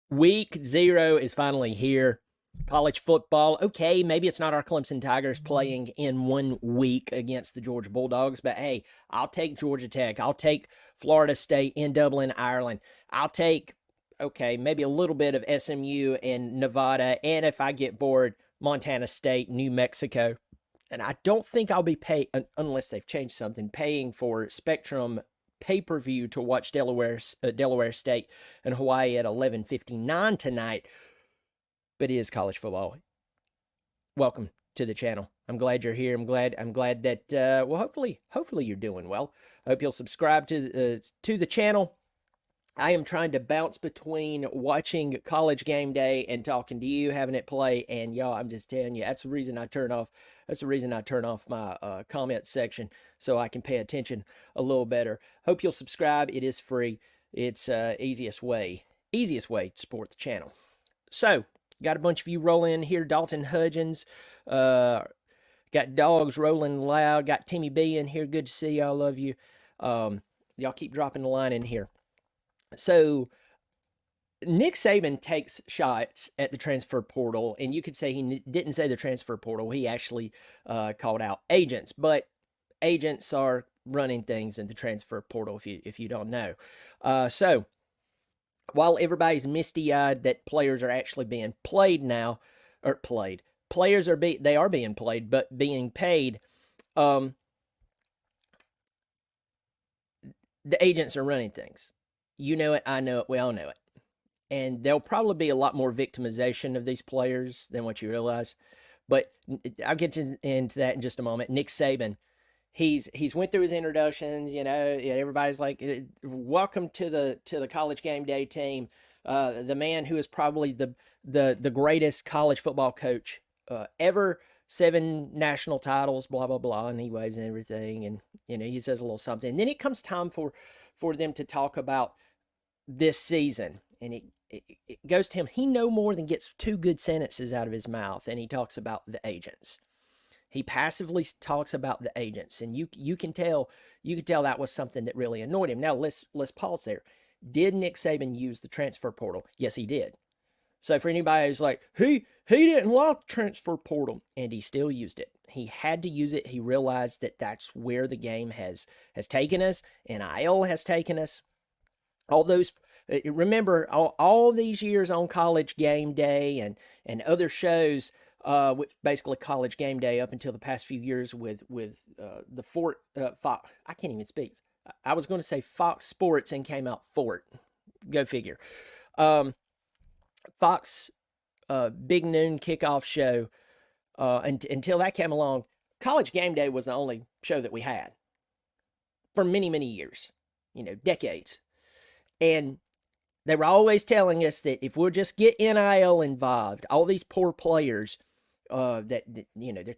Week 0 is finally here. College football, okay, maybe it's not our Clemson Tigers playing in 1 week against the Georgia Bulldogs, but hey, I'll take Georgia Tech. I'll take Florida State in Dublin, Ireland. I'll take, okay, maybe a little bit of SMU and Nevada, and if I get bored, Montana State, New Mexico. And I don't think I'll be paying, unless they've changed something, paying for Spectrum pay-per-view to watch Delaware State and Hawaii at 11:59 tonight. But it is college football. Welcome to the channel. I'm glad you're here. I'm glad that well, hopefully you're doing well. I hope you'll subscribe to the channel. I am trying to bounce between watching College Game Day and talking to you, having it play, and y'all, I'm just telling you, that's the reason I turn off. That's the reason I turn off my comment section so I can pay attention a little better. Hope you'll subscribe. It is free. It's easiest way to support the channel. So, got a bunch of you rolling in here. Dalton Hudgens, got Dogs rolling loud. Got Timmy B in here. Good to see y'all. Love you. Y'all keep dropping the line in here. So, Nick Saban takes shots at the transfer portal, and you could say he didn't say the transfer portal. He actually called out agents, but agents are running things in the transfer portal if you don't know. So, while everybody's misty-eyed that players are actually being played now, or played, players are they are being played, but being paid. The agents are running things. You know it, I know it, we all know it. And there'll probably be a lot more victimization of these players than what you realize. But I'll get into that in just a moment. Nick Saban, he's went through his introductions. You know, everybody's like, "Welcome to the College Game Day team." The man who is probably the greatest college football coach ever. 7 national titles, blah blah blah, anyways, and everything. And you know, he says a little something. And then it comes time for them to talk about this season, and it goes to him. He no more than gets 2 good sentences out of his mouth, and he talks about the agents. He passively talks about the agents, and you can tell that was something that really annoyed him. Now let's pause there. Did Nick Saban use the transfer portal? Yes, he did. So for anybody who's like, he didn't like the transfer portal, and he still used it. He had to use it. He realized that that's where the game has taken us. NIL has taken us. All those, remember, all these years on College Game Day and other shows, with basically College Game Day up until the past few years with the Fox. I can't even speak. I was going to say Fox Sports and came out Fort. Go figure. Fox Big Noon kickoff show, until that came along, College Game Day was the only show that we had for many, many years, decades. And they were always telling us that if we'll just get NIL involved, all these poor players, that their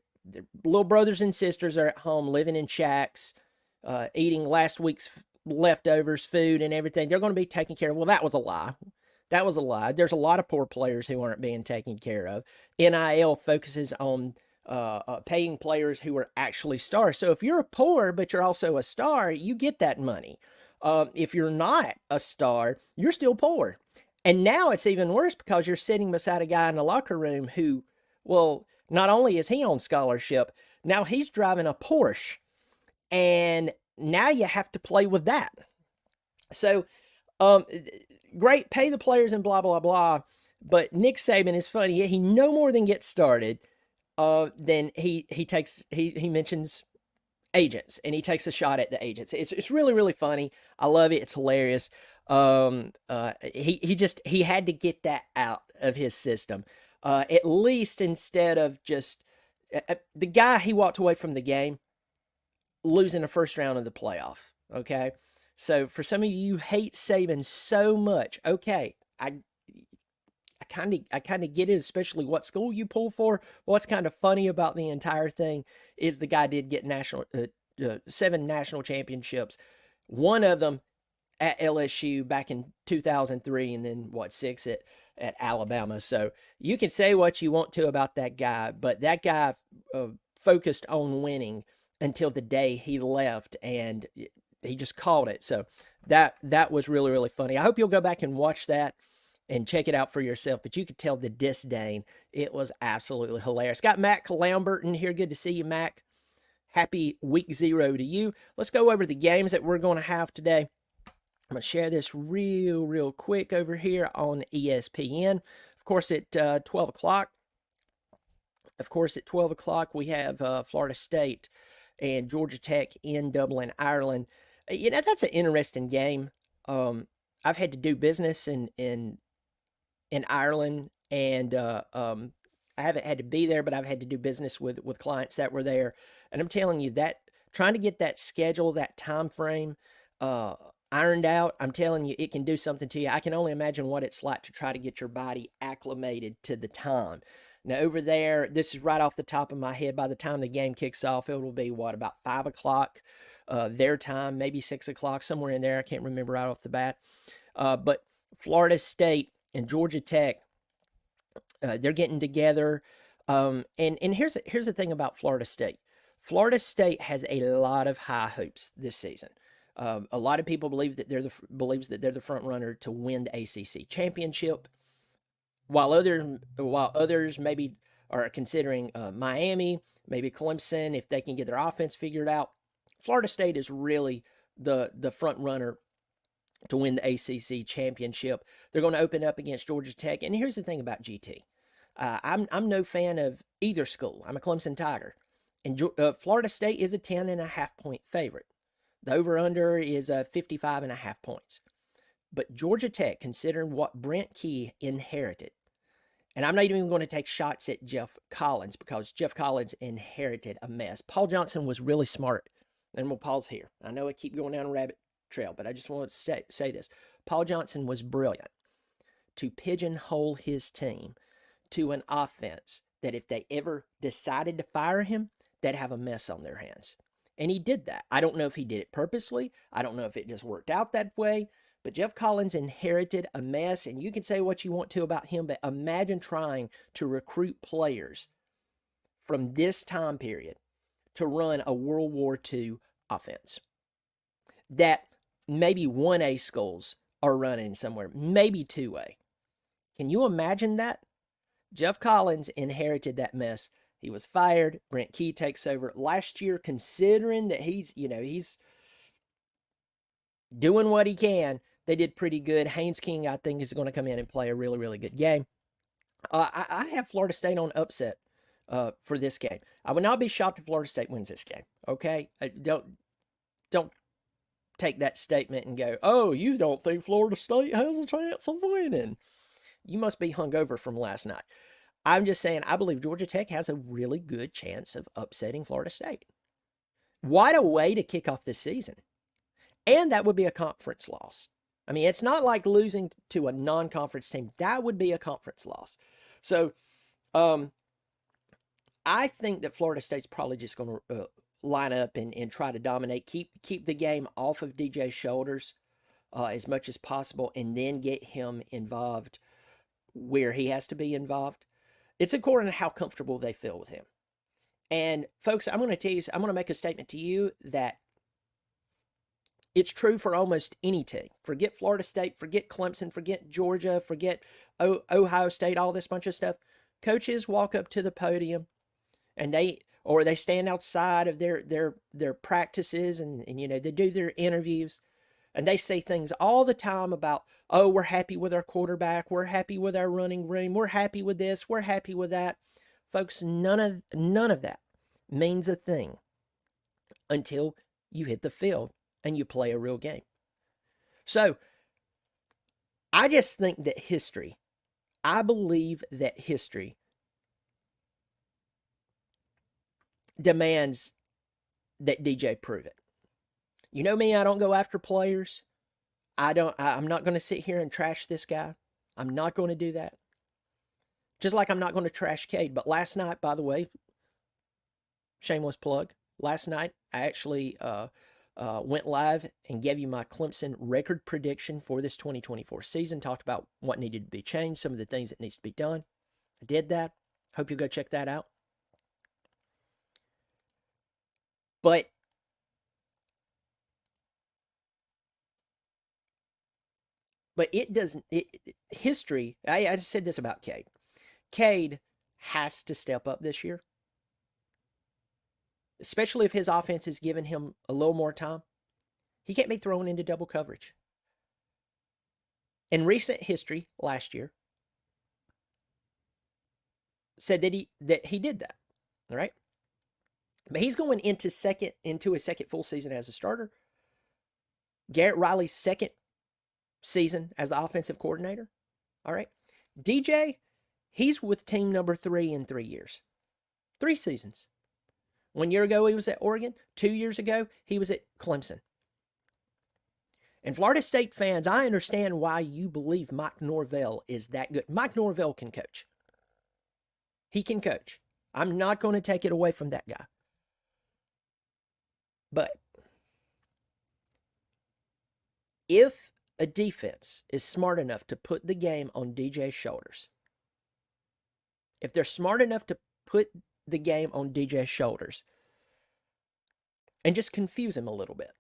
little brothers and sisters are at home living in shacks, eating last week's leftovers food and everything, they're going to be taken care of. Well, that was a lie. That was a lie. There's a lot of poor players who aren't being taken care of. NIL focuses on paying players who are actually stars. So if you're poor, but you're also a star, you get that money. If you're not a star, you're still poor. And now it's even worse because you're sitting beside a guy in the locker room who, well, not only is he on scholarship, now he's driving a Porsche. And now you have to play with that. So, great, pay the players and blah, blah, blah. But Nick Saban is funny. He no more than gets started. Then he mentions agents, and he takes a shot at the agents. It's really, really funny. I love it. It's hilarious. He had to get that out of his system. At least instead of just the guy, he walked away from the game losing the first round of the playoff. Okay. So for some of you who hate Saban so much, okay, I kind of get it, especially what school you pull for. What's kind of funny about the entire thing is the guy did get 7 national championships. One of them at LSU back in 2003, and then 6 at Alabama. So you can say what you want to about that guy, but that guy focused on winning until the day he left, and he just called it. So that was really, really funny. I hope you'll go back and watch that. and check it out for yourself. But you could tell the disdain. It was absolutely hilarious. Got Mac Lambert in here. Good to see you, Mac. Happy week 0 to you. Let's go over the games that we're going to have today. I'm going to share this real quick over here on ESPN. Of course, at 12 o'clock. Of course, at 12 o'clock, we have Florida State and Georgia Tech in Dublin, Ireland. That's an interesting game. I've had to do business in Ireland, and I haven't had to be there, but I've had to do business with clients that were there. And I'm telling you that trying to get that schedule, that time frame ironed out, I'm telling you, it can do something to you. I can only imagine what it's like to try to get your body acclimated to the time. Now, over there, this is right off the top of my head. By the time the game kicks off, it will be, about 5 o'clock their time, maybe 6 o'clock, somewhere in there. I can't remember right off the bat. But Florida State and Georgia Tech, they're getting together. And here's the thing about Florida State. Florida State has a lot of high hopes this season. A lot of people believe that they're the front runner to win the ACC championship, while others maybe are considering Miami, maybe Clemson if they can get their offense figured out. Florida State is really the front runner to win the ACC championship. They're going to open up against Georgia Tech, and here's the thing about GT. I'm no fan of either school. I'm a Clemson Tiger, and Florida State is a 10.5 point favorite. The over-under is 55.5 points. But Georgia Tech, considering what Brent Key inherited, and I'm not even going to take shots at Jeff Collins because Jeff Collins inherited a mess. Paul Johnson was really smart. And we'll pause here. I know I keep going down a rabbit trail, but I just want to say this. Paul Johnson was brilliant to pigeonhole his team to an offense that if they ever decided to fire him, they'd have a mess on their hands. And he did that. I don't know if he did it purposely. I don't know if it just worked out that way. But Jeff Collins inherited a mess, and you can say what you want to about him, but imagine trying to recruit players from this time period to run a World War II offense that maybe 1A schools are running somewhere, maybe 2A. Can you imagine that? Jeff Collins inherited that mess. He was fired. Brent Key takes over last year, considering that he's doing what he can. They did pretty good. Haynes King, I think, is going to come in and play a really good game. I have Florida State on upset for this game. I would not be shocked if Florida State wins this game. Okay, don't take that statement and go, "Oh, you don't think Florida State has a chance of winning?" You must be hungover from last night. I'm just saying, I believe Georgia Tech has a really good chance of upsetting Florida State. What a way to kick off this season. And that would be a conference loss. I mean, it's not like losing to a non-conference team. That would be a conference loss. So, I think that Florida State's probably just going to line up and try to dominate, keep the game off of DJ's shoulders as much as possible, and then get him involved where he has to be involved. It's according to how comfortable they feel with him. And folks, I'm going to make a statement to you that it's true for almost any team. Forget Florida State, forget Clemson, forget Georgia, forget Ohio State, all this bunch of stuff. Coaches walk up to the podium and they stand outside of their practices and they do their interviews. And they say things all the time about, oh, we're happy with our quarterback. We're happy with our running room. We're happy with this. We're happy with that. Folks, none of that means a thing until you hit the field and you play a real game. So I just think that I believe that history demands that DJ prove it. You know me, I don't go after players. I'm not going to sit here and trash this guy. I'm not going to do that. Just like I'm not going to trash Cade. But last night, by the way, shameless plug, last night I actually went live and gave you my Clemson record prediction for this 2024 season. Talked about what needed to be changed, some of the things that needs to be done. I did that. Hope you'll go check that out. But But it doesn't. History. I just said this about Cade. Cade has to step up this year, especially if his offense is giving him a little more time. He can't be thrown into double coverage. In recent history, last year, said that he did that. All right. But he's going into his second full season as a starter. Garrett Riley's second season as the offensive coordinator. All right. DJ, he's with team number 3 in 3 years. 3 seasons. 1 year ago, he was at Oregon. 2 years ago, he was at Clemson. And Florida State fans, I understand why you believe Mike Norvell is that good. Mike Norvell can coach. He can coach. I'm not going to take it away from that guy. But if a defense is smart enough to put the game on DJ's shoulders, if they're smart enough to put the game on DJ's shoulders and just confuse him a little bit,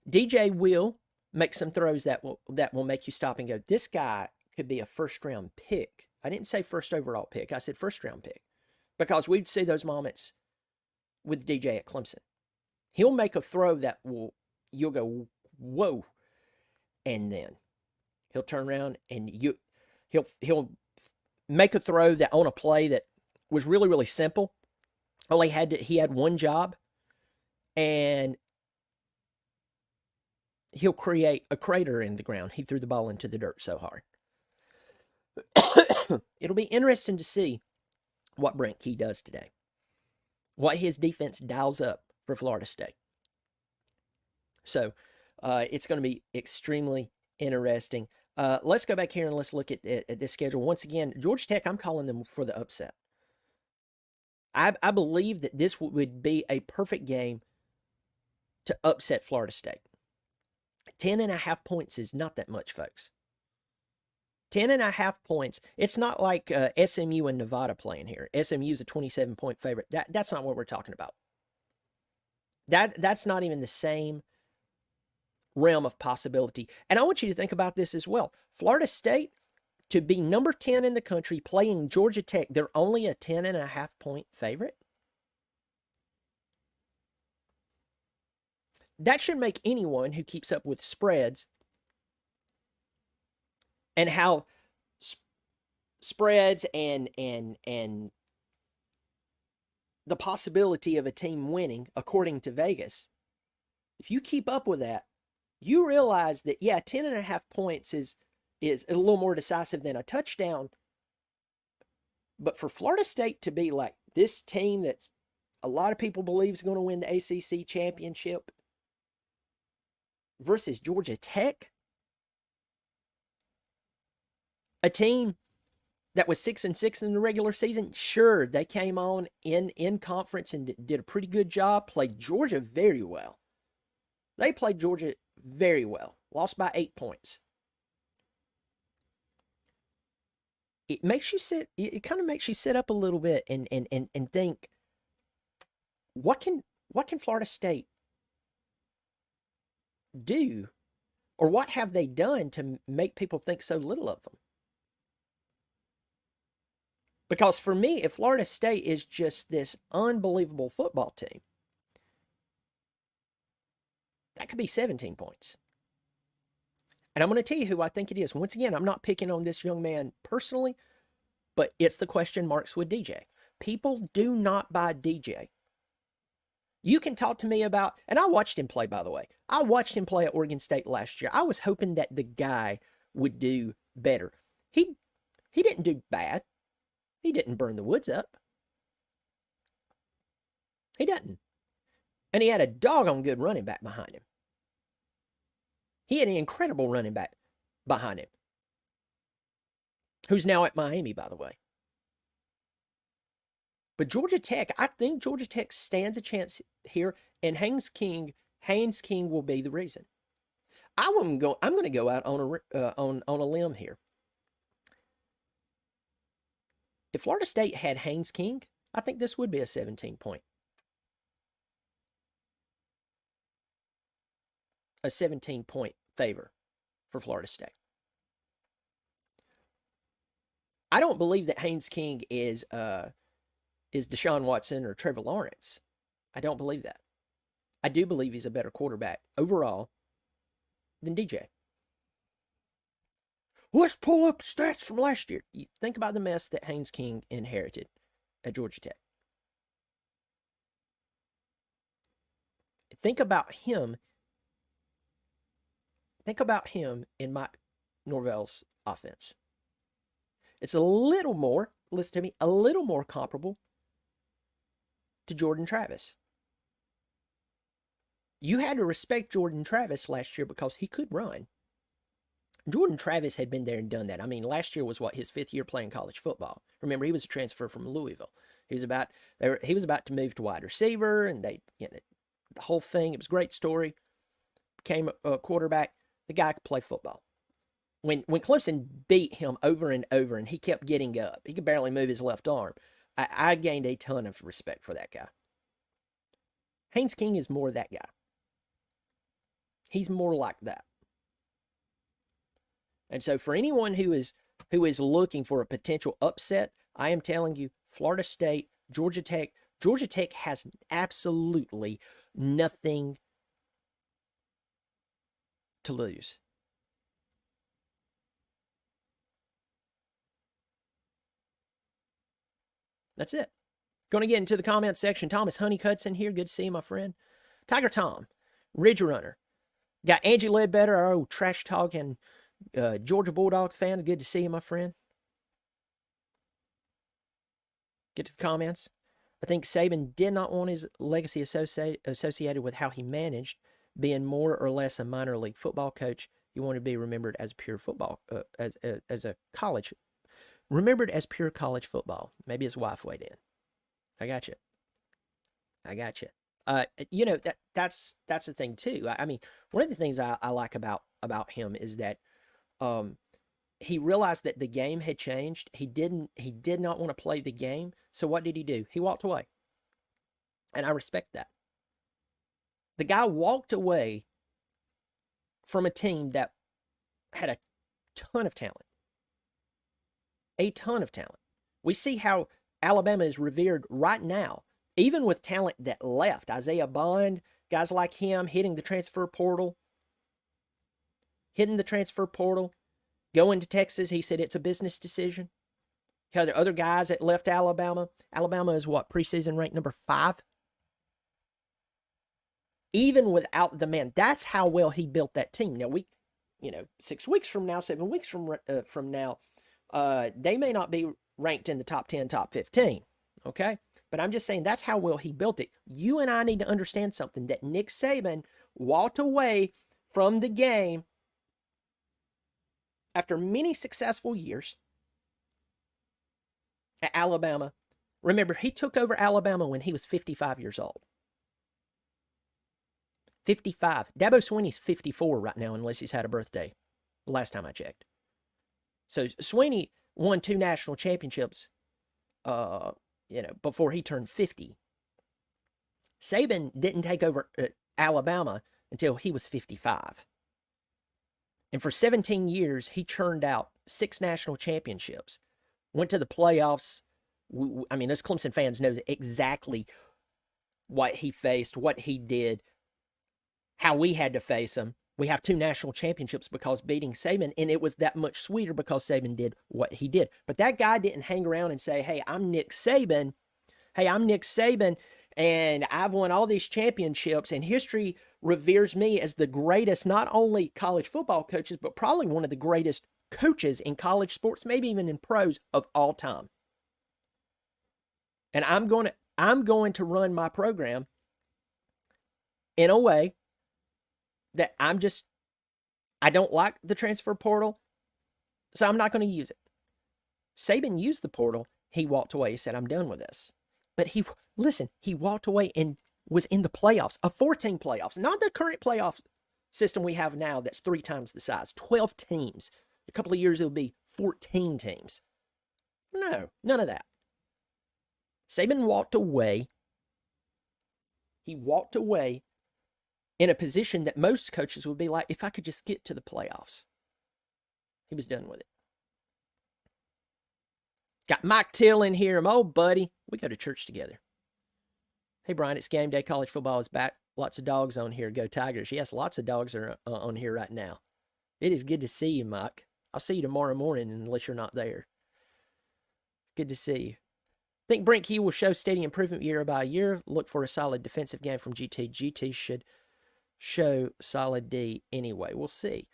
DJ will make some throws that will make you stop and go, this guy could be a first-round pick. I didn't say first overall pick. I said first-round pick because we'd see those moments with DJ at Clemson. He'll make a throw that you'll go, whoa, and then he'll turn around and he'll make a throw that on a play that was really, really simple. He had one job, and he'll create a crater in the ground. He threw the ball into the dirt so hard. It'll be interesting to see what Brent Key does today, what his defense dials up for Florida State. So it's going to be extremely interesting. Let's go back here and let's look at this schedule. Once again, Georgia Tech, I'm calling them for the upset. I believe that this would be a perfect game to upset Florida State. 10.5 points is not that much, folks. 10.5 points. It's not like SMU and Nevada playing here. SMU is a 27-point favorite. That's not what we're talking about. That's not even the same realm of possibility. And I want you to think about this as well. Florida State, to be number 10 in the country, playing Georgia Tech, they're only a 10.5-point favorite. That should make anyone who keeps up with spreads and how spreads and the possibility of a team winning according to Vegas, if you keep up with that, you realize that, 10.5 points is a little more decisive than a touchdown. But for Florida State to be like this team that's a lot of people believe is going to win the ACC championship versus Georgia Tech, a team that was 6-6 in the regular season, sure, they came on in conference and did a pretty good job, played Georgia very well. They played Georgia very well, lost by 8 points. It makes you sit. It kind of makes you sit up a little bit and think, what can Florida State do, or what have they done to make people think so little of them? Because for me, if Florida State is just this unbelievable football team, that could be 17 points. And I'm going to tell you who I think it is. Once again, I'm not picking on this young man personally, but it's the question marks with DJ. People do not buy DJ. You can talk to me about, and I watched him play, by the way. I watched him play at Oregon State last year. I was hoping that the guy would do better. He didn't do bad. He didn't burn the woods up. He doesn't. And he had a doggone good running back behind him. He had an incredible running back behind him, who's now at Miami, by the way. But Georgia Tech, I think Georgia Tech stands a chance here, and Haynes King will be the reason. I'm going to go out on a limb here. If Florida State had Haynes King, I think this would be a 17-point. A 17-point favor. for Florida State. I don't believe that Haynes King is Deshaun Watson or Trevor Lawrence. I don't believe that. I do believe he's a better quarterback overall than DJ. Let's pull up stats from last year. You think about the mess that Haynes King inherited at Georgia Tech. Think about him. Think about him in Mike Norvell's offense. It's a little more, listen to me, a little more comparable to Jordan Travis. You had to respect Jordan Travis last year because he could run. Jordan Travis had been there and done that. I mean, last year was his 5th year playing college football. Remember, he was a transfer from Louisville. He was about to move to wide receiver, and the whole thing. It was a great story. Became a quarterback. The guy could play football. When Clemson beat him over and over, and he kept getting up, he could barely move his left arm. I gained a ton of respect for that guy. Haynes King is more that guy. He's more like that. And so for anyone who is looking for a potential upset, I am telling you, Florida State, Georgia Tech has absolutely nothing to lose. That's it. Going to get into the comments section. Thomas Honeycutt's in here. Good to see you, my friend. Tiger Tom, Ridge Runner. Got Angie Ledbetter, our old trash talking Georgia Bulldogs fan. Good to see you, my friend. Get to the comments. I think Saban did not want his legacy associated with how he managed, being more or less a minor league football coach. He wanted to be remembered as pure football, as a college, remembered as pure college football. Maybe his wife weighed in. I got you. That's the thing too. I mean, one of the things I like about him is that he realized that the game had changed. He did not want to play the game. So what did he do? He walked away. And I respect that. The guy walked away from a team that had a ton of talent. A ton of talent. We see how Alabama is revered right now, even with talent that left. Isaiah Bond, guys like him hitting the transfer portal. Going to Texas, he said it's a business decision. You had other guys that left Alabama. Alabama is preseason ranked number 5? Even without the man. That's how well he built that team. Now, 6 weeks from now, 7 weeks from now, they may not be ranked in the top 10, top 15. Okay? But I'm just saying that's how well he built it. You and I need to understand something, that Nick Saban walked away from the game after many successful years at Alabama. Remember, he took over Alabama when he was 55 years old. 55. Dabo Swinney's 54 right now, unless he's had a birthday, last time I checked. So Swinney won 2 national championships, before he turned 50. Saban didn't take over Alabama until he was 55. And for 17 years, he churned out 6 national championships. Went to the playoffs. I mean, us Clemson fans knows exactly what he faced, what he did, how we had to face him. We have 2 national championships because beating Saban, and it was that much sweeter because Saban did what he did. But that guy didn't hang around and say, hey, I'm Nick Saban, and I've won all these championships, and history reveres me as the greatest, not only college football coaches, but probably one of the greatest coaches in college sports, maybe even in pros of all time. And I'm going to run my program in a way that I don't like the transfer portal, so I'm not going to use it. Saban used the portal. He walked away. He said, I'm done with this. But he walked away and was in the playoffs, a 14 playoffs, not the current playoff system we have now that's 3 times the size, 12 teams. A couple of years, it'll be 14 teams. No, none of that. Saban walked away. He walked away in a position that most coaches would be like, if I could just get to the playoffs. He was done with it. Got Mike Till in here, my old buddy. We go to church together. Hey, Brian, it's game day. College football is back. Lots of dogs on here. Go Tigers. Yes, lots of dogs are on here right now. It is good to see you, Mike. I'll see you tomorrow morning unless you're not there. Good to see you. Think Brent Key will show steady improvement year by year. Look for a solid defensive game from GT. GT should show solid D anyway. We'll see.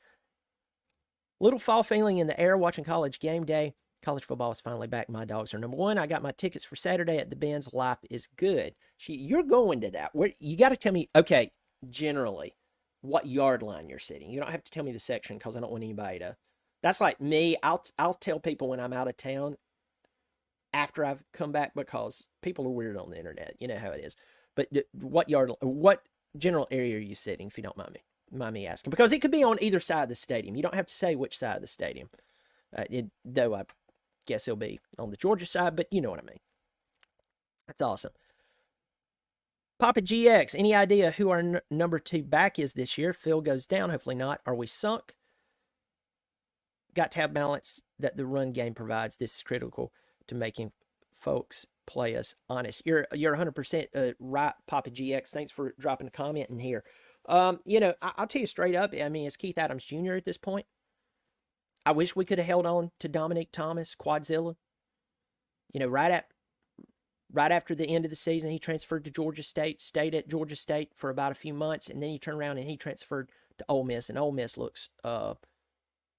Little fall feeling in the air watching college game day. College football is finally back. My dogs are number one. I got my tickets for Saturday at the Benz. Life is good. You're going to that. You got to tell me, okay, generally, what yard line you're sitting. You don't have to tell me the section because I don't want anybody to. That's like me. I'll tell people when I'm out of town after I've come back because people are weird on the internet. You know how it is. But what general area are you sitting, if you don't mind me asking? Because it could be on either side of the stadium. You don't have to say which side of the stadium. Though I guess he'll be on the Georgia side, but you know what I mean. That's awesome. Papa GX, any idea who our number 2 back is this year? Phil goes down, hopefully not. Are we sunk? Got to have balance that the run game provides. This is critical to making folks play us honest. You're 100% right, Papa GX. Thanks for dropping a comment in here. I'll tell you straight up. I mean, it's Keith Adams Jr. at this point. I wish we could have held on to Dominic Thomas, Quadzilla. Right after the end of the season, he transferred to Georgia State, stayed at Georgia State for about a few months, and then he turned around and he transferred to Ole Miss, and Ole Miss looks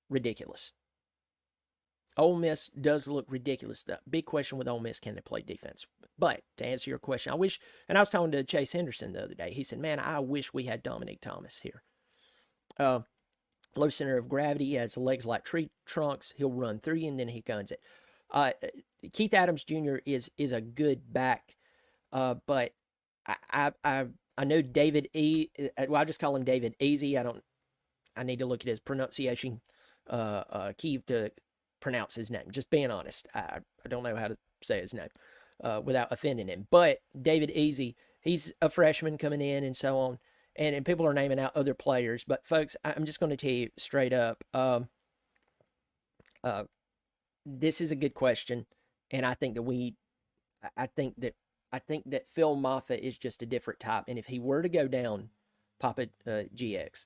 ridiculous. Ole Miss does look ridiculous. The big question with Ole Miss, can they play defense? But to answer your question, I wish, and I was talking to Chase Henderson the other day. He said, man, I wish we had Dominic Thomas here. Low center of gravity. He has legs like tree trunks. He'll run through you, and then he guns it. Keith Adams Jr. is a good back, but I know David I just call him David Easy. I need to look at his pronunciation. Keith to pronounce his name. Just being honest, I don't know how to say his name without offending him. But David Easy, he's a freshman coming in, and so on. And people are naming out other players, but folks, I'm just going to tell you straight up. This is a good question, and I think that Phil Maffa is just a different type. And if he were to go down, Papa GX,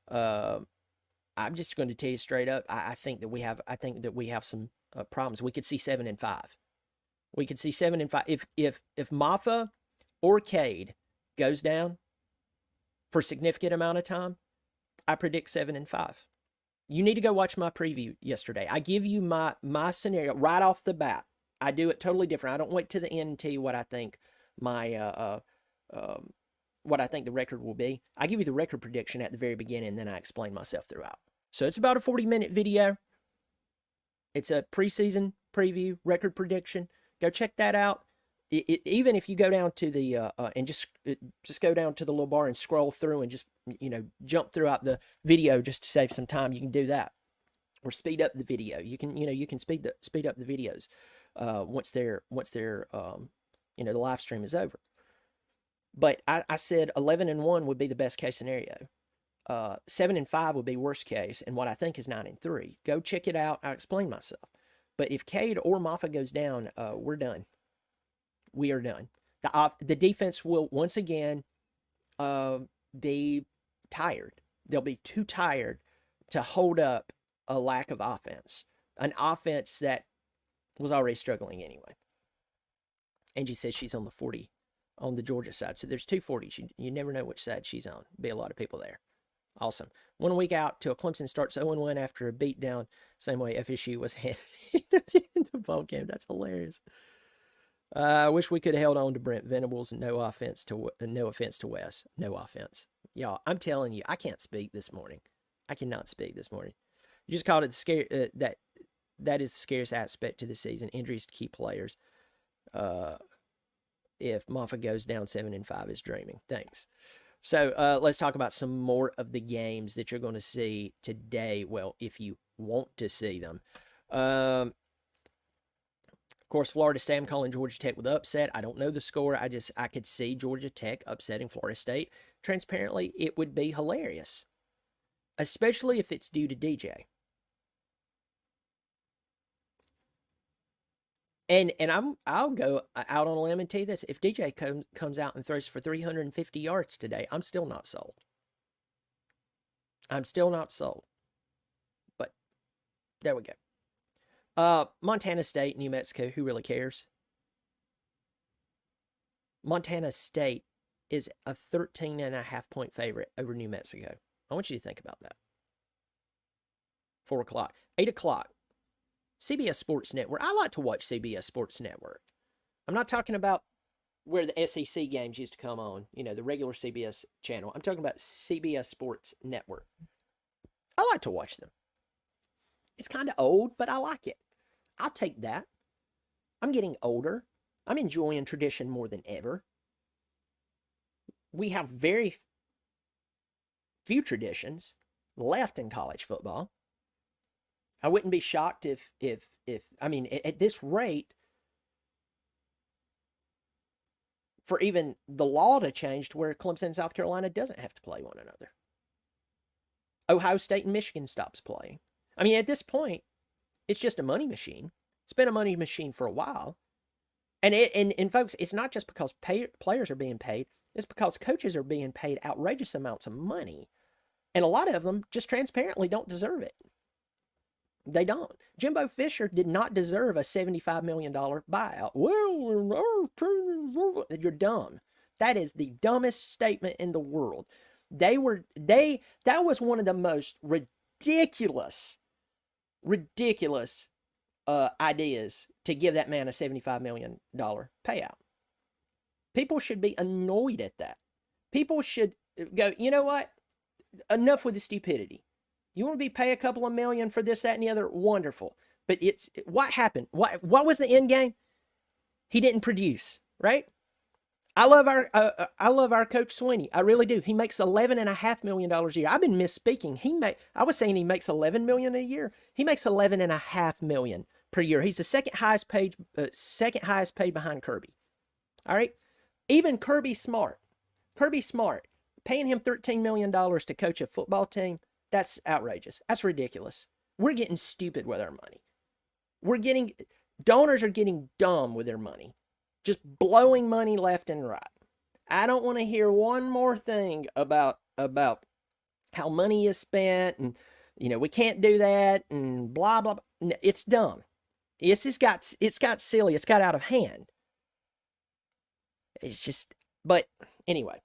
I'm just going to tell you straight up. I think that we have some problems. We could see 7-5. We could see 7-5 if Maffa or Cade goes down for a significant amount of time. I predict 7-5. You need to go watch my preview yesterday. I give you my scenario right off the bat. I do it totally different. I don't wait to the end and tell you what I think what I think the record will be. I give you the record prediction at the very beginning, and then I explain myself throughout. So it's about a 40-minute video. It's a preseason preview, record prediction. Go check that out. Even if you go down to the and just go down to the little bar and scroll through and just jump throughout the video just to save some time, you can do that, or speed up the video. You can speed up the videos once the live stream is over. But I said 11-1 would be the best case scenario. 7-5 would be worst case, and what I think is 9-3. Go check it out. I explain myself. But if Cade or Maffa goes down, we're done. We are done. The defense will once again be tired. They'll be too tired to hold up a lack of offense. An offense that was already struggling anyway. Angie says she's on the 40 on the Georgia side. So there's two 40s. You never know which side she's on. Be a lot of people there. Awesome. 1 week out till Clemson starts 0-1 after a beatdown. Same way FSU was in the ball game. That's hilarious. I wish we could have held on to Brent Venables. No offense to Wes. No offense. Y'all, I'm telling you, I can't speak this morning. I cannot speak this morning. You just called it the scare. That is the scariest aspect to the season. Injuries to key players. If Maffa goes down 7-5 is dreaming. Thanks. So let's talk about some more of the games that you're going to see today. Well, if you want to see them. Of course, Florida State, I'm calling Georgia Tech with upset. I don't know the score. I could see Georgia Tech upsetting Florida State. Transparently, it would be hilarious. Especially if it's due to DJ. And I'll go out on a limb and tell you this: if DJ comes out and throws for 350 yards today, I'm still not sold. I'm still not sold. But there we go. Montana State, New Mexico. Who really cares? Montana State is a 13.5-point favorite over New Mexico. I want you to think about that. 4 o'clock, 8 o'clock. CBS Sports Network. I like to watch CBS Sports Network. I'm not talking about where the SEC games used to come on, the regular CBS channel. I'm talking about CBS Sports Network. I like to watch them. It's kind of old, but I like it. I'll take that. I'm getting older. I'm enjoying tradition more than ever. We have very few traditions left in college football. I wouldn't be shocked if I mean, at this rate, for even the law to change to where Clemson and South Carolina doesn't have to play one another. Ohio State and Michigan stops playing. I mean, at this point, it's just a money machine. It's been a money machine for a while. And folks, it's not just because players are being paid. It's because coaches are being paid outrageous amounts of money. And a lot of them just transparently don't deserve it. They don't. Jimbo Fisher did not deserve a $75 million buyout. Well, you're dumb. That is the dumbest statement in the world. That was one of the most ridiculous ideas to give that man a $75 million payout. People should be annoyed at that. People should go, you know what? Enough with the stupidity. You want to be paid a couple of million for this, that, and the other? Wonderful. But what happened? What was the end game? He didn't produce, right? I love our coach Sweeney. I really do. He makes $11.5 million a year. I've been misspeaking. I was saying he makes $11 million a year. He makes $11.5 million per year. He's the second highest paid behind Kirby. All right. Even Kirby Smart, paying him $13 million to coach a football team. That's outrageous. That's ridiculous. We're getting stupid with our money. Donors are getting dumb with their money. Just blowing money left and right. I don't want to hear one more thing about how money is spent and, we can't do that and blah, blah, blah. It's dumb. It's got silly. It's got out of hand. It's just, but anyway,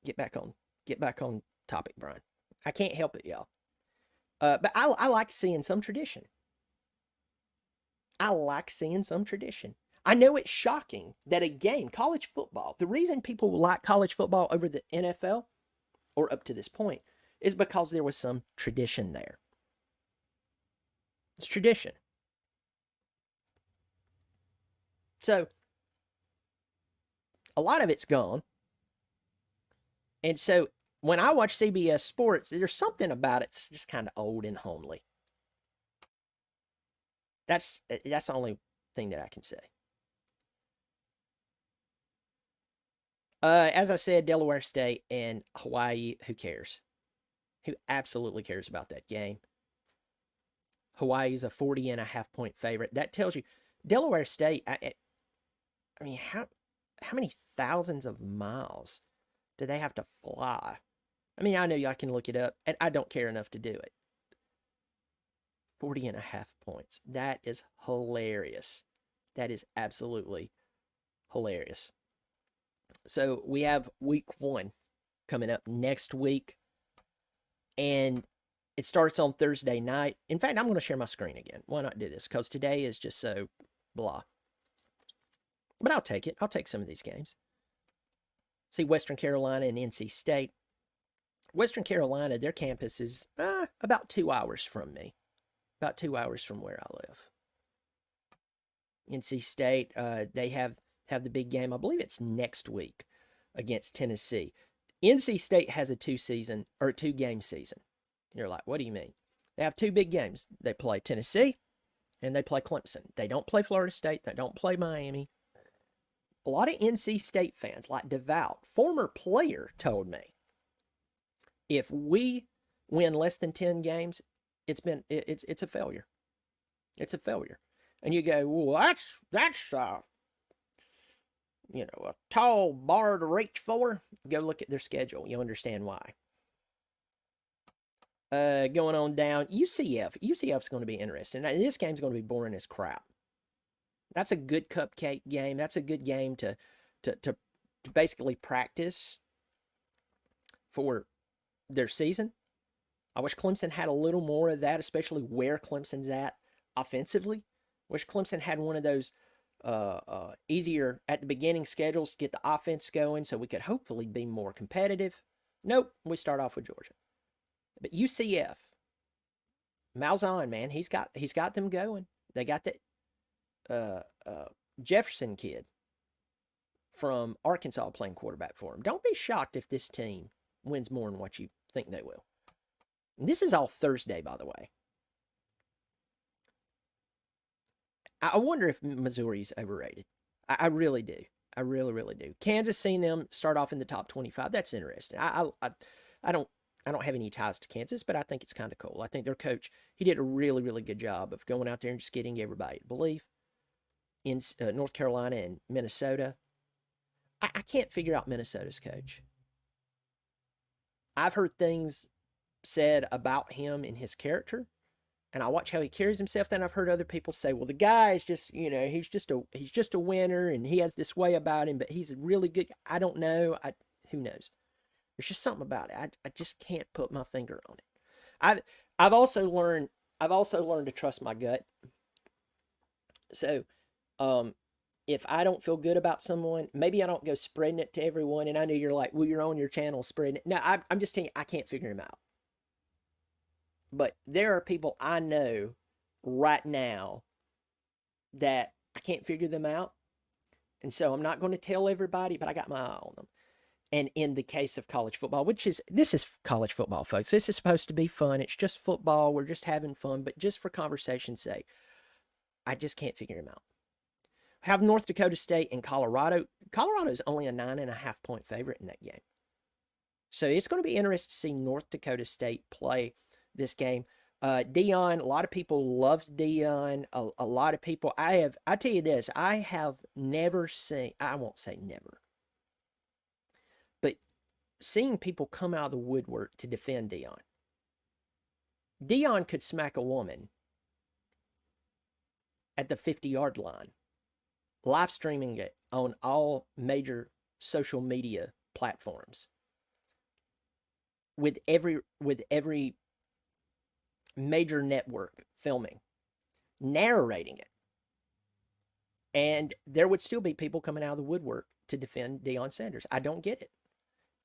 get back on topic, Brian. I can't help it, y'all. But I like seeing some tradition. I know it's shocking that a game, college football, the reason people like college football over the NFL, or up to this point, is because there was some tradition there. It's tradition. So, a lot of it's gone. And so, when I watch CBS Sports, there's something about it that's just kind of old and homely. That's the only thing that I can say. As I said, Delaware State and Hawaii, who cares? Who absolutely cares about that game? Hawaii's a 40.5-point favorite. That tells you Delaware State, I mean, how many thousands of miles do they have to fly? I mean, I know y'all can look it up, and I don't care enough to do it. 40.5 points. That is hilarious. That is absolutely hilarious. So we have week 1 coming up next week, and it starts on Thursday night. In fact, I'm going to share my screen again. Why not do this? Because today is just so blah. But I'll take it. I'll take some of these games. See Western Carolina and NC State. Western Carolina, their campus is about 2 hours from me. About 2 hours from where I live. NC State, they have the big game. I believe it's next week against Tennessee. NC State has a 2-game season. You're like, what do you mean? They have 2 big games. They play Tennessee and they play Clemson. They don't play Florida State. They don't play Miami. A lot of NC State fans, like Devout, former player, told me, if we win less than 10 games, it's a failure. It's a failure. And you go, well, that's a tall bar to reach for. Go look at their schedule. You'll understand why. Going on down, UCF. UCF's going to be interesting. Now, this game's going to be boring as crap. That's a good cupcake game. That's a good game to basically practice for their season. I wish Clemson had a little more of that, especially where Clemson's at offensively. Wish Clemson had one of those easier at the beginning schedules to get the offense going so we could hopefully be more competitive. Nope, we start off with Georgia. But UCF, Malzahn, man, he's got them going. They got that Jefferson kid from Arkansas playing quarterback for him. Don't be shocked if this team wins more than what you think they will. And this is all Thursday, by the way. I wonder if Missouri's overrated. I really do. I really, really do. Kansas, seen them start off in the top 25. That's interesting. I don't have any ties to Kansas, but I think it's kind of cool. I think their coach, he did a really, really good job of going out there and just getting everybody to believe. In North Carolina and Minnesota, I can't figure out Minnesota's coach. I've heard things said about him and his character, and I watch how he carries himself. Then I've heard other people say, well, the guy is just, he's just a winner, and he has this way about him, but he's a really good. I don't know. Who knows? There's just something about it. I just can't put my finger on it. I've also learned to trust my gut. So, if I don't feel good about someone, maybe I don't go spreading it to everyone. And I know you're like, well, you're on your channel spreading it. No, I'm just telling you, I can't figure him out. But there are people I know right now that I can't figure them out. And so I'm not going to tell everybody, but I got my eye on them. And in the case of college football, this is college football, folks. This is supposed to be fun. It's just football. We're just having fun. But just for conversation's sake, I just can't figure him out. Have North Dakota State and Colorado. Colorado is only a 9.5 point favorite in that game. So it's going to be interesting to see North Dakota State play this game. Deion, a lot of people loved Deion. A lot of people, I tell you this, I have never seen, I won't say never, but seeing people come out of the woodwork to defend Deion. Deion could smack a woman at the 50-yard line, live streaming it on all major social media platforms with every major network filming, narrating it. And there would still be people coming out of the woodwork to defend Deion Sanders. I don't get it.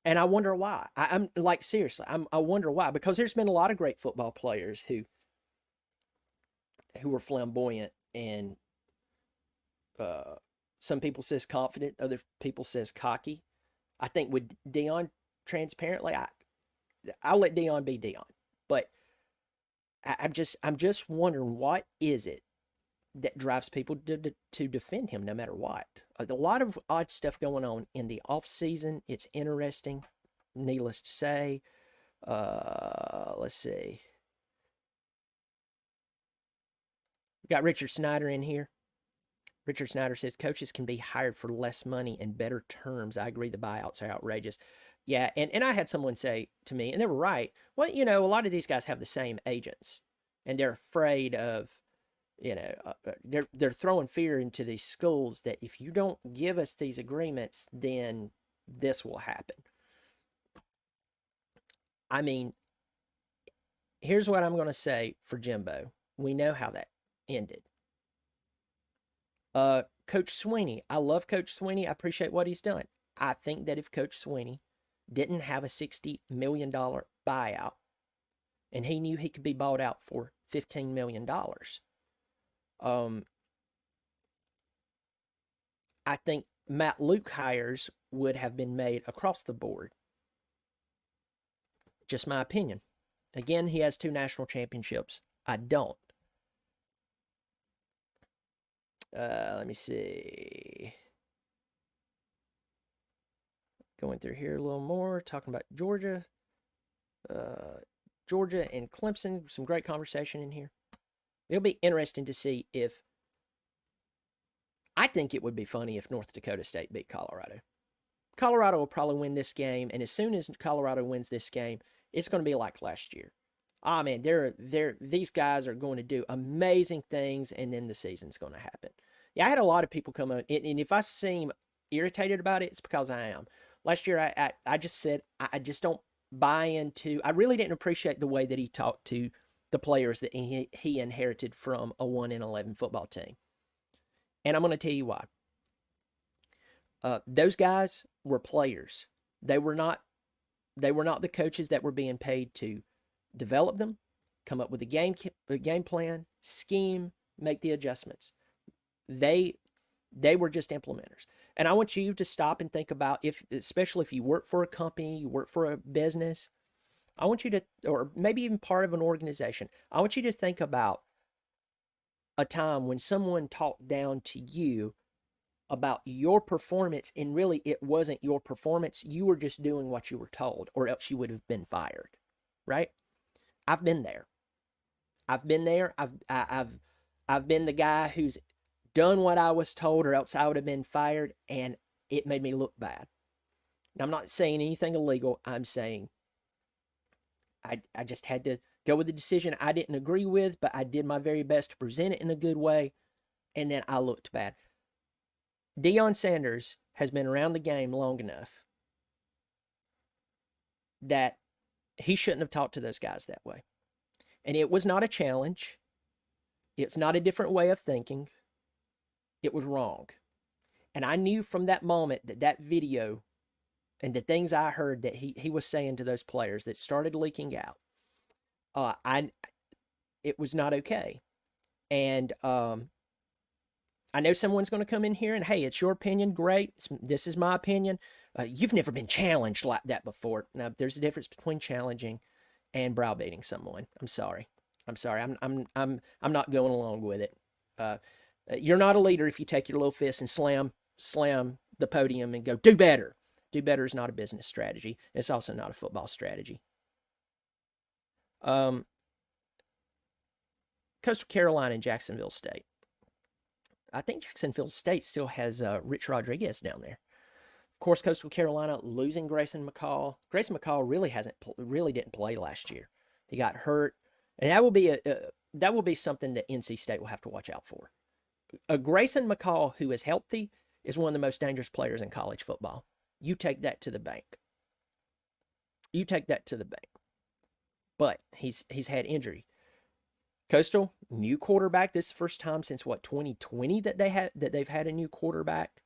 And I wonder why. I'm like, seriously, I wonder why. Because there's been a lot of great football players who were flamboyant and some people says confident, other people says cocky. I think with Deion, transparently, I'll let Deion be Deion. But I'm just wondering, what is it that drives people to defend him no matter what? A lot of odd stuff going on in the off season. It's interesting, needless to say. Let's see. Got Richard Snyder in here. Richard Snyder says coaches can be hired for less money and better terms. I agree the buyouts are outrageous. Yeah, and I had someone say to me, and they were right, well, a lot of these guys have the same agents, and they're afraid of, they're throwing fear into these schools that if you don't give us these agreements, then this will happen. I mean, here's what I'm going to say for Jimbo. We know how that ended. Coach Sweeney, I love Coach Sweeney. I appreciate what he's done. I think that if Coach Sweeney didn't have a $60 million buyout and he knew he could be bought out for $15 million, I think Matt Luke hires would have been made across the board. Just my opinion. Again, he has 2 national championships. I don't. Let me see. Going through here a little more, talking about Georgia. Georgia and Clemson, some great conversation in here. It'll be interesting to see if I think it would be funny if North Dakota State beat Colorado. Colorado will probably win this game, and as soon as Colorado wins this game, it's going to be like last year. Ah, man, these guys are going to do amazing things, and then the season's going to happen. Yeah, I had a lot of people come on, and if I seem irritated about it, it's because I am. Last year, I just said I just don't buy into. I really didn't appreciate the way that he talked to the players that he inherited from a 1-11 football team, and I'm going to tell you why. Those guys were players. They were not. They were not the coaches that were being paid to develop them, come up with a game plan, scheme, make the adjustments. They were just implementers. And I want you to stop and think about, especially if you work for a company, you work for a business, I want you to, or maybe even part of an organization, I want you to think about a time when someone talked down to you about your performance, and really it wasn't your performance. You were just doing what you were told, or else you would have been fired, right? I've been there. I've been there. I've been the guy who's done what I was told, or else I would have been fired, and it made me look bad. Now, I'm not saying anything illegal. I'm saying I just had to go with the decision I didn't agree with, but I did my very best to present it in a good way, and then I looked bad. Deion Sanders has been around the game long enough that he shouldn't have talked to those guys that way. And it was not a challenge. It's not a different way of thinking. It was wrong. And I knew from that moment that video and the things I heard that he was saying to those players that started leaking out, it was not okay. And I know someone's going to come in here and, hey, it's your opinion. Great. This is my opinion. You've never been challenged like that before. Now, there's a difference between challenging and browbeating someone. I'm sorry. I'm not going along with it. You're not a leader if you take your little fist and slam the podium and go, do better. Do better is not a business strategy. It's also not a football strategy. Coastal Carolina and Jacksonville State. I think Jacksonville State still has Rich Rodriguez down there. Of course, Coastal Carolina losing Grayson McCall. Grayson McCall really didn't play last year. He got hurt, and that will be something that NC State will have to watch out for. A Grayson McCall who is healthy is one of the most dangerous players in college football. You take that to the bank. But he's had injury. Coastal, new quarterback. This is the first time since 2020 that they've had a new quarterback.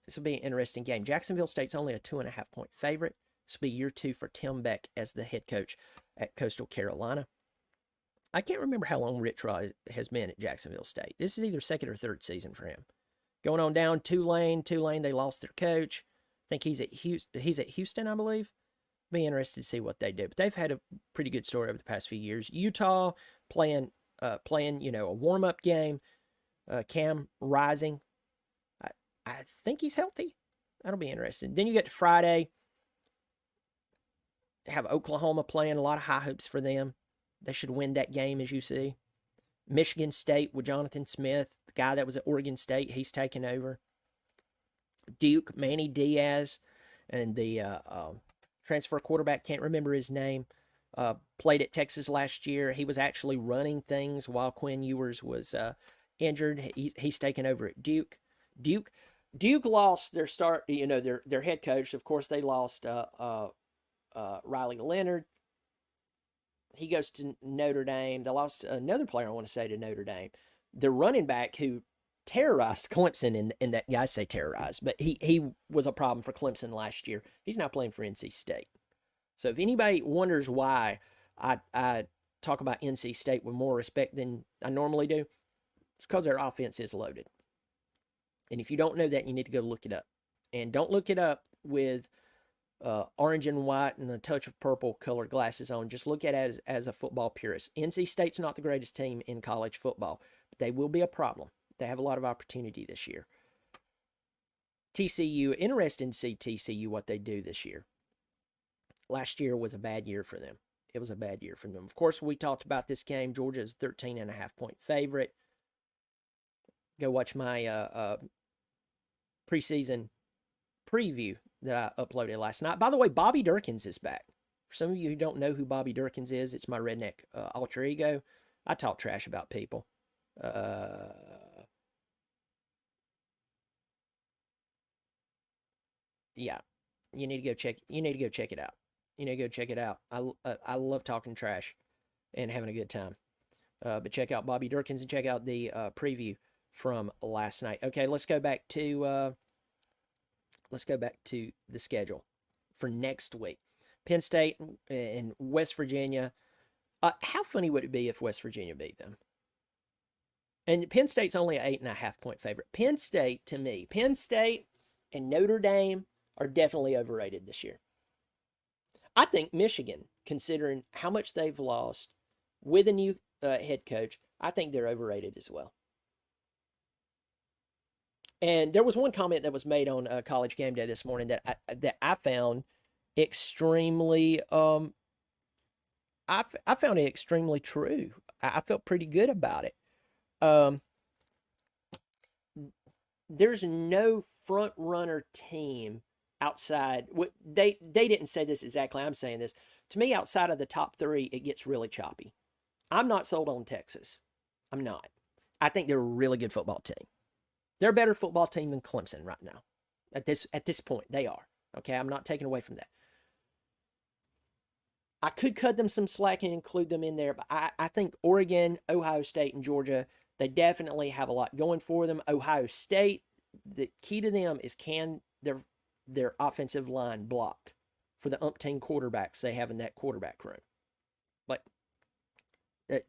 This will be an interesting game. Jacksonville State's only a 2.5-point favorite. This will be year 2 for Tim Beck as the head coach at Coastal Carolina. I can't remember how long Rich Rod has been at Jacksonville State. This is either second or third season for him. Going on down Tulane, they lost their coach. I think he's at Houston, I believe. Be interested to see what they do. But they've had a pretty good story over the past few years. Utah playing a warm-up game. Cam Rising. I think he's healthy. That'll be interesting. Then you get to Friday. Have Oklahoma playing. A lot of high hopes for them. They should win that game, as you see. Michigan State with Jonathan Smith, the guy that was at Oregon State. He's taken over. Duke, Manny Diaz, and the transfer quarterback, can't remember his name, played at Texas last year. He was actually running things while Quinn Ewers was injured. He's taken over at Duke. Duke lost their their head coach. Of course, they lost Riley Leonard. He goes to Notre Dame. They lost another player, I want to say, to Notre Dame. The running back who terrorized Clemson, and that guy say terrorized, but he was a problem for Clemson last year. He's now playing for NC State. So if anybody wonders why I talk about NC State with more respect than I normally do, it's because their offense is loaded. And if you don't know that, you need to go look it up. And don't look it up with orange and white and a touch of purple colored glasses on. Just look at it as a football purist. NC State's not the greatest team in college football, but they will be a problem. They have a lot of opportunity this year. TCU, interested to see TCU, what they do this year. Last year was a bad year for them. It was a bad year for them. Of course, we talked about this game. Georgia is 13.5-point favorite. Go watch my preseason preview that I uploaded last night. By the way, Bobby Durkins is back. For some of you who don't know who Bobby Durkins is, it's my redneck alter ego. I talk trash about people. Yeah, you need to go check. You need to go check it out. You need to go check it out. I love talking trash and having a good time. But check out Bobby Durkins and check out the preview from last night. Okay, let's go back to the schedule for next week. Penn State and West Virginia. How funny would it be if West Virginia beat them? And Penn State's only an 8.5-point favorite. Penn State, to me, Penn State and Notre Dame are definitely overrated this year. I think Michigan, considering how much they've lost with a new head coach, I think they're overrated as well. And there was one comment that was made on College Game Day this morning that I found extremely I found it extremely true. I felt pretty good about it. Um, there's no front runner team outside. They didn't say this exactly. I'm saying this. To me, outside of the top three, it gets really choppy. I'm not sold on Texas. I'm not. I think they're a really good football team. They're a better football team than Clemson right now. At this point, they are. Okay, I'm not taking away from that. I could cut them some slack and include them in there, but I think Oregon, Ohio State, and Georgia, they definitely have a lot going for them. Ohio State, the key to them is can their offensive line block for the umpteen quarterbacks they have in that quarterback room. Like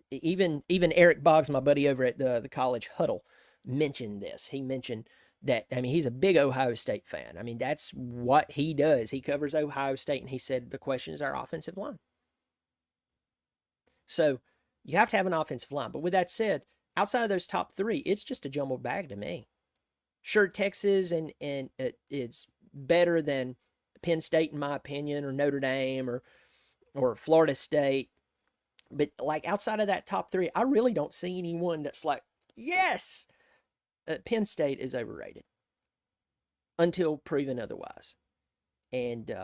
even Eric Boggs, my buddy over at the college huddle, mentioned this. He mentioned that, I mean, he's a big Ohio State fan. I mean, that's what he does. He covers Ohio State, and he said the question is our offensive line. So you have to have an offensive line. But with that said, outside of those top three, it's just a jumbled bag to me. Sure, Texas and it's better than Penn State, in my opinion, or Notre Dame or Florida State. But like outside of that top three, I really don't see anyone that's like, yes, Penn State is overrated until proven otherwise. And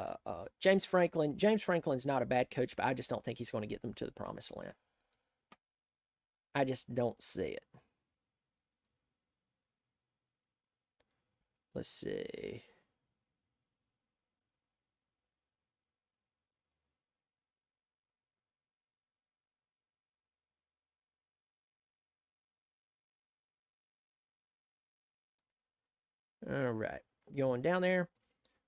James Franklin's not a bad coach, but I just don't think he's going to get them to the promised land. I just don't see it. Let's see. All right. Going down there.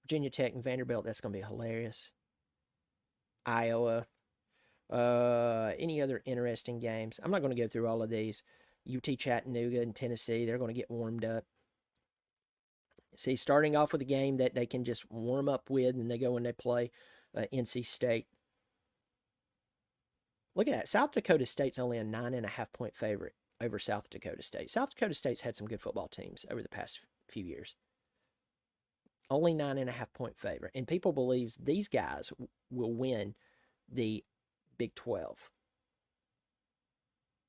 Virginia Tech and Vanderbilt. That's going to be hilarious. Iowa. Any other interesting games? I'm not going to go through all of these. UT Chattanooga and Tennessee. They're going to get warmed up. See, starting off with a game that they can just warm up with, and they go and they play NC State. Look at that. South Dakota State's only a 9.5-point favorite over South Dakota State. South Dakota State's had some good football teams over the past few years. Only 9.5-point favorite. And people believe these guys will win the Big 12.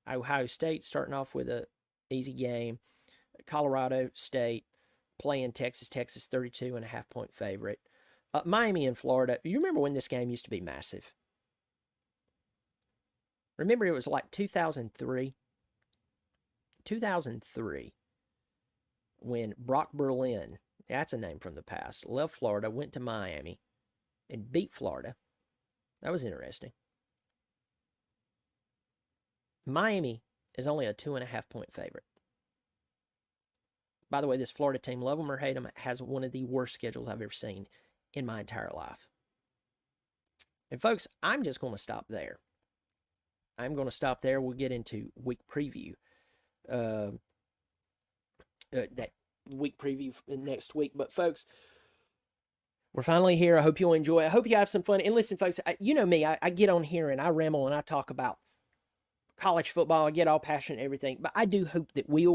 Ohio State starting off with an easy game. Colorado State playing Texas. Texas 32.5-point favorite. Miami and Florida. You remember when this game used to be massive? Remember it was like 2003? 2003 when Brock Berlin, that's a name from the past, left Florida, went to Miami, and beat Florida. That was interesting. Miami is only a 2.5-point favorite. By the way, this Florida team, love them or hate them, has one of the worst schedules I've ever seen in my entire life. And folks, I'm just going to stop there. I'm going to stop there. We'll get into week preview. That week preview next week. But folks, we're finally here. I hope you'll enjoy it. I hope you have some fun. And listen, folks, you know me. I get on here and I ramble and I talk about college football. I get all passionate and everything. But I do hope that we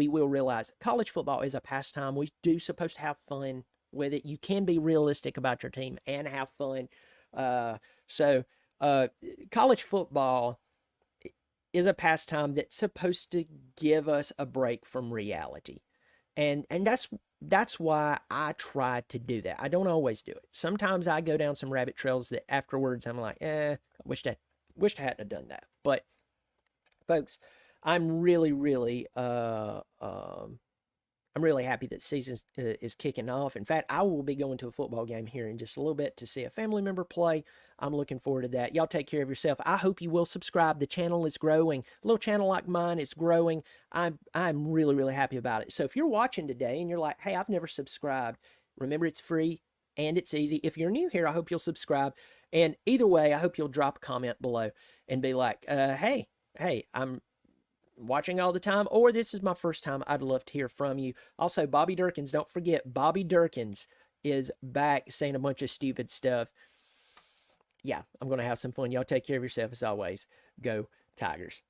will realize that college football is a pastime. We do supposed to have fun with it. You can be realistic about your team and have fun. College football, is a pastime that's supposed to give us a break from reality. And that's why I try to do that. I don't always do it. Sometimes I go down some rabbit trails that afterwards I'm like, I wished I hadn't have done that. But folks, I'm really I'm really happy that season is kicking off. In fact, I will be going to a football game here in just a little bit to see a family member play. I'm looking forward to that. Y'all take care of yourself. I hope you will subscribe. The channel is growing. A little channel like mine, it's growing. I'm really happy about it. So if you're watching today and you're like, hey, I've never subscribed, remember it's free and it's easy. If you're new here, I hope you'll subscribe. And either way, I hope you'll drop a comment below and be like, hey, I'm watching all the time, or this is my first time. I'd love to hear from you. Also, Bobby Durkins, don't forget, Bobby Durkins is back saying a bunch of stupid stuff. Yeah, I'm going to have some fun. Y'all take care of yourself as always. Go Tigers.